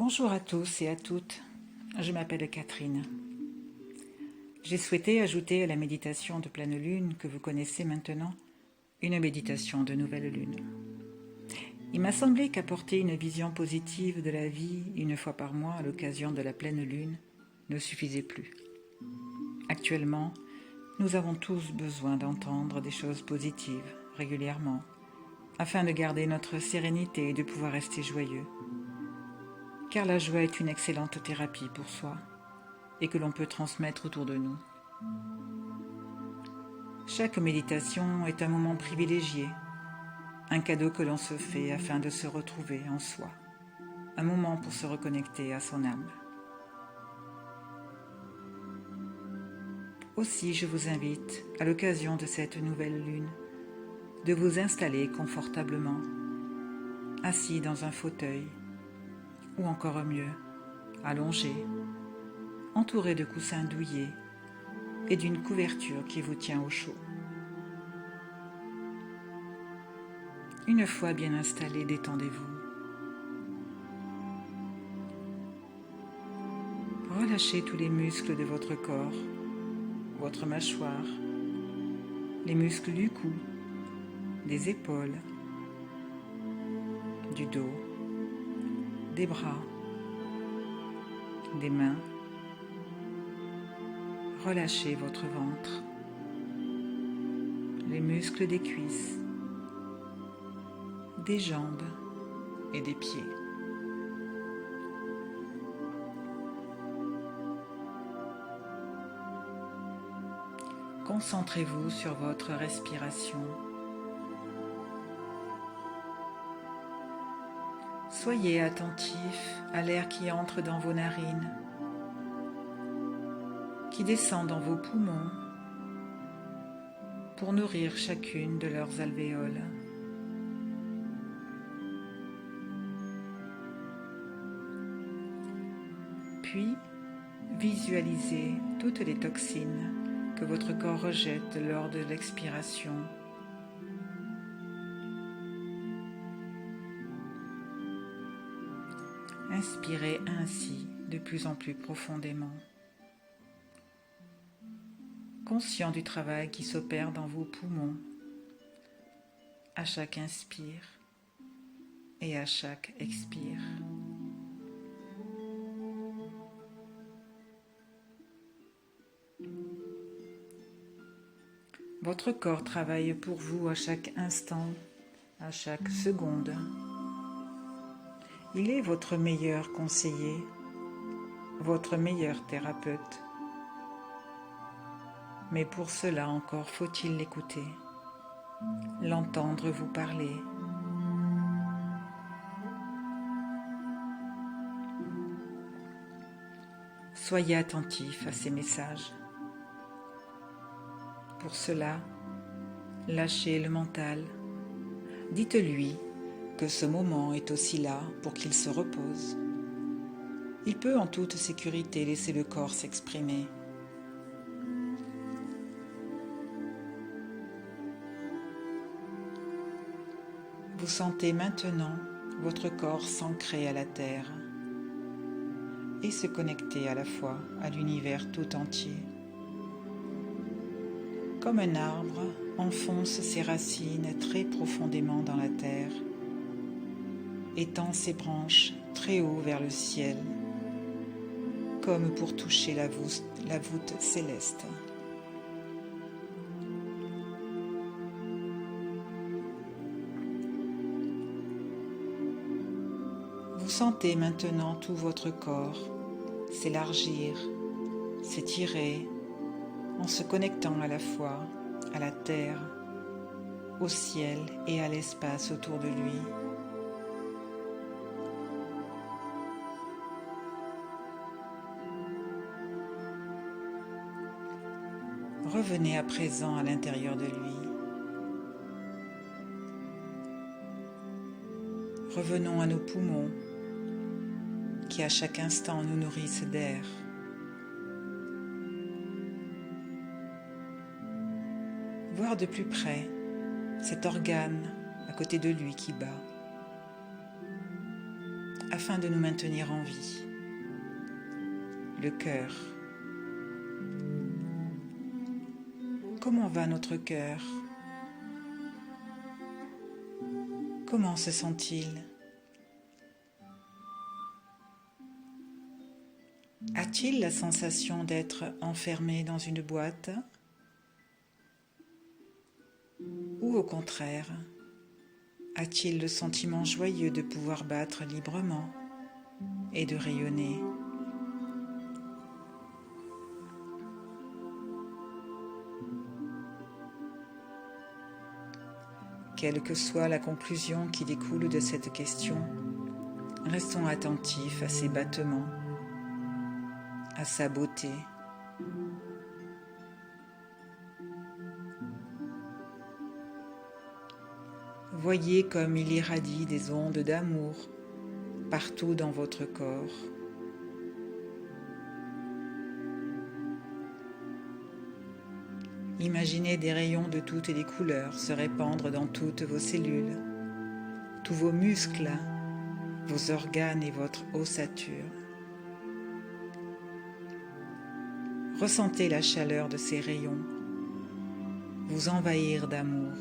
Bonjour à tous et à toutes, je m'appelle Catherine. J'ai souhaité ajouter à la méditation de pleine lune que vous connaissez maintenant, une méditation de nouvelle lune. Il m'a semblé qu'apporter une vision positive de la vie une fois par mois à l'occasion de la pleine lune ne suffisait plus. Actuellement, nous avons tous besoin d'entendre des choses positives régulièrement, afin de garder notre sérénité et de pouvoir rester joyeux. Car la joie est une excellente thérapie pour soi et que l'on peut transmettre autour de nous. Chaque méditation est un moment privilégié, un cadeau que l'on se fait afin de se retrouver en soi, un moment pour se reconnecter à son âme. Aussi, je vous invite, à l'occasion de cette nouvelle lune, de vous installer confortablement, assis dans un fauteuil, ou encore mieux, allongé, entouré de coussins douillets et d'une couverture qui vous tient au chaud. Une fois bien installé, détendez-vous. Relâchez tous les muscles de votre corps, votre mâchoire, les muscles du cou, des épaules, du dos, des bras, des mains. Relâchez votre ventre, les muscles des cuisses, des jambes et des pieds. Concentrez-vous sur votre respiration. Soyez attentif à l'air qui entre dans vos narines, qui descend dans vos poumons pour nourrir chacune de leurs alvéoles. Puis, visualisez toutes les toxines que votre corps rejette lors de l'expiration. Inspirez ainsi de plus en plus profondément, conscient du travail qui s'opère dans vos poumons à chaque inspire et à chaque expire. Votre corps travaille pour vous à chaque instant, à chaque seconde. Il est votre meilleur conseiller, votre meilleur thérapeute. Mais pour cela encore faut-il l'écouter, l'entendre vous parler. Soyez attentif à ces messages. Pour cela, lâchez le mental. Dites-lui que ce moment est aussi là pour qu'il se repose. Il peut en toute sécurité laisser le corps s'exprimer. Vous sentez maintenant votre corps s'ancrer à la terre et se connecter à la fois à l'univers tout entier. Comme un arbre enfonce ses racines très profondément dans la terre, étend ses branches très haut vers le ciel, comme pour toucher la voûte céleste. Vous sentez maintenant tout votre corps s'élargir, s'étirer, en se connectant à la fois à la terre, au ciel et à l'espace autour de lui. Revenez à présent à l'intérieur de lui. Revenons à nos poumons qui à chaque instant nous nourrissent d'air. Voir de plus près cet organe à côté de lui qui bat, afin de nous maintenir en vie. Le cœur. Comment va notre cœur? Comment se sent-il? A-t-il la sensation d'être enfermé dans une boîte? Ou au contraire, a-t-il le sentiment joyeux de pouvoir battre librement et de rayonner? Quelle que soit la conclusion qui découle de cette question, restons attentifs à ses battements, à sa beauté. Voyez comme il irradie des ondes d'amour partout dans votre corps. Imaginez des rayons de toutes les couleurs se répandre dans toutes vos cellules, tous vos muscles, vos organes et votre ossature. Ressentez la chaleur de ces rayons, vous envahir d'amour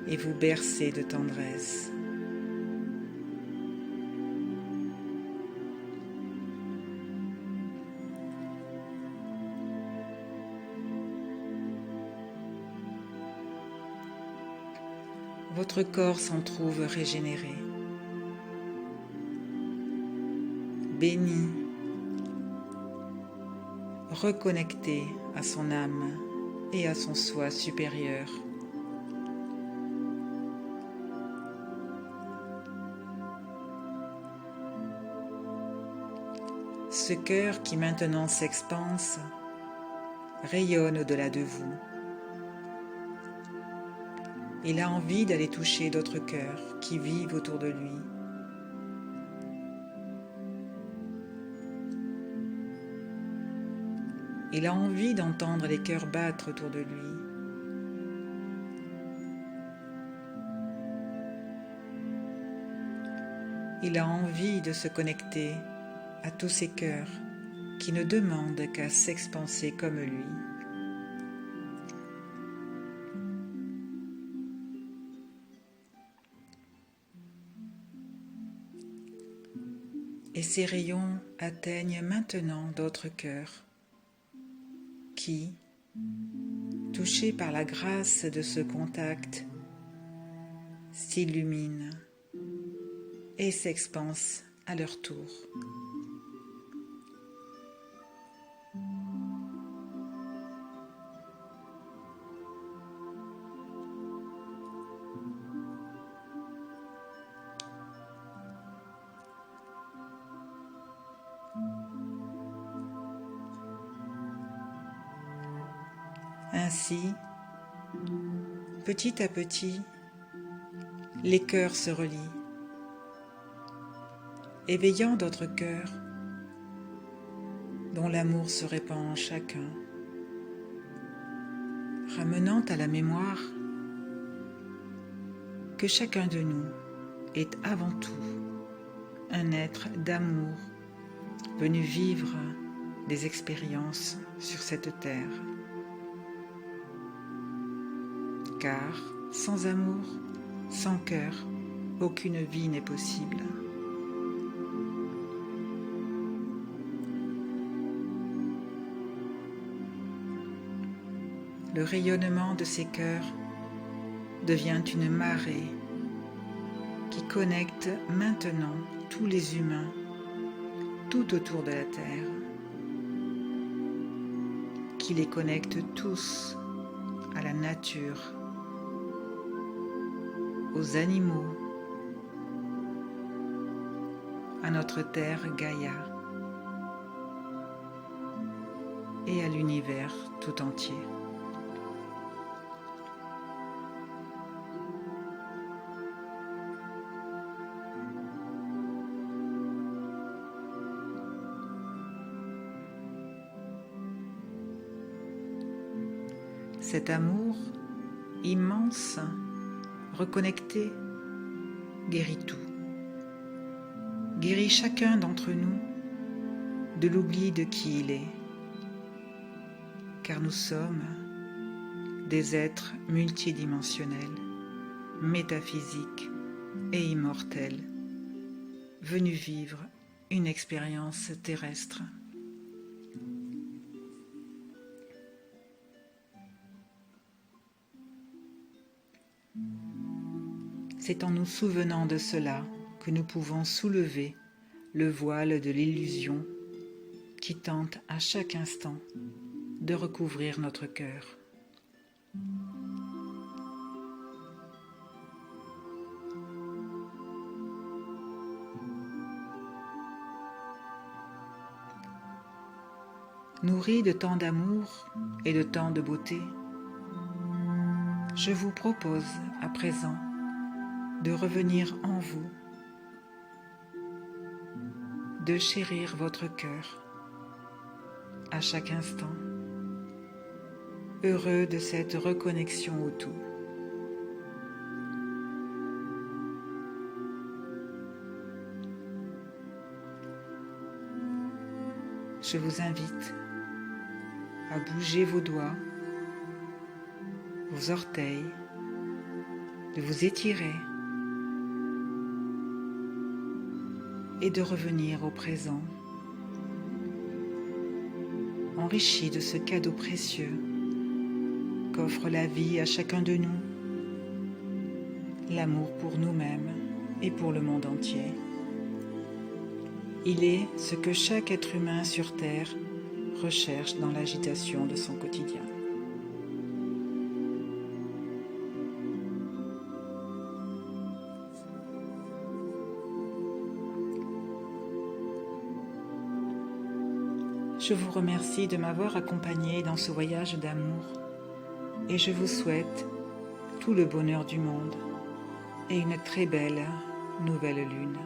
et vous bercer de tendresse. Votre corps s'en trouve régénéré, béni, reconnecté à son âme et à son soi supérieur. Ce cœur qui maintenant s'expanse rayonne au-delà de vous. Il a envie d'aller toucher d'autres cœurs qui vivent autour de lui. Il a envie d'entendre les cœurs battre autour de lui. Il a envie de se connecter à tous ces cœurs qui ne demandent qu'à s'expanser comme lui. Et ces rayons atteignent maintenant d'autres cœurs qui, touchés par la grâce de ce contact, s'illuminent et s'expansent à leur tour. Ainsi, petit à petit, les cœurs se relient, éveillant d'autres cœurs dont l'amour se répand en chacun, ramenant à la mémoire que chacun de nous est avant tout un être d'amour venu vivre des expériences sur cette terre. Car sans amour, sans cœur, aucune vie n'est possible. Le rayonnement de ces cœurs devient une marée qui connecte maintenant tous les humains tout autour de la terre, qui les connecte tous à la nature, aux animaux, à notre terre Gaïa et à l'univers tout entier. Cet amour immense, reconnecté, guérit tout. guérit chacun d'entre nous de l'oubli de qui il est, car nous sommes des êtres multidimensionnels, métaphysiques et immortels, venus vivre une expérience terrestre. C'est en nous souvenant de cela que nous pouvons soulever le voile de l'illusion qui tente à chaque instant de recouvrir notre cœur. Nourri de tant d'amour et de tant de beauté, je vous propose à présent de revenir en vous, de chérir votre cœur à chaque instant, heureux de cette reconnexion au tout. Je vous invite à bouger vos doigts, vos orteils, de vous étirer et de revenir au présent, enrichi de ce cadeau précieux qu'offre la vie à chacun de nous, l'amour pour nous-mêmes et pour le monde entier. Il est ce que chaque être humain sur Terre recherche dans l'agitation de son quotidien. Je vous remercie de m'avoir accompagné dans ce voyage d'amour et je vous souhaite tout le bonheur du monde et une très belle nouvelle lune.